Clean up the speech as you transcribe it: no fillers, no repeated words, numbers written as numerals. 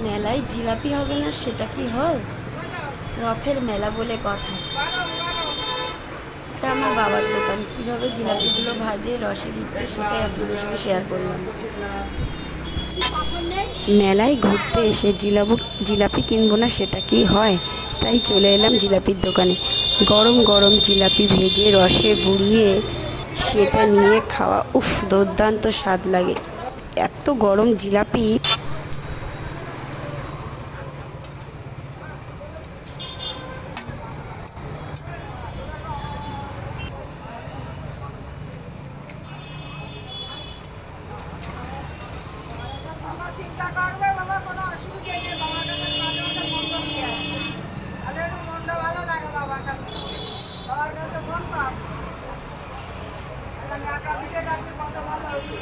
মেলায় জিলাপি হবে না সেটা কি হয়? রথের মেলা বলে কথা। এটা আমার বাবার দোকান, কীভাবে জিলাপিগুলো ভাজে রসে দিচ্ছে সেটাই আপনাদের সঙ্গে শেয়ার করলাম। মেলায় ঘুরতে এসে জিলাপি কিনবো না সেটা কি হয়? তাই চলে এলাম জিলাপির দোকানে। গরম গরম জিলাপি ভেজে রসে বুড়িয়ে সেটা নিয়ে খাওয়া, উফ, দুর্দান্ত স্বাদ লাগে। এত গরম জিলাপি। চিন্তা করবে বাবা, কোনো অসুবিধা নেই। বাবার কাছে মাঝে মাঝে মন্দ নিয়ে আসবে, তাহলে একটু মনটা ভালো লাগে বাবার কাছে। বাবার কাছে মন পাপ ঢাকা পিঠে রাখবে, কত ভালো হয়েছে।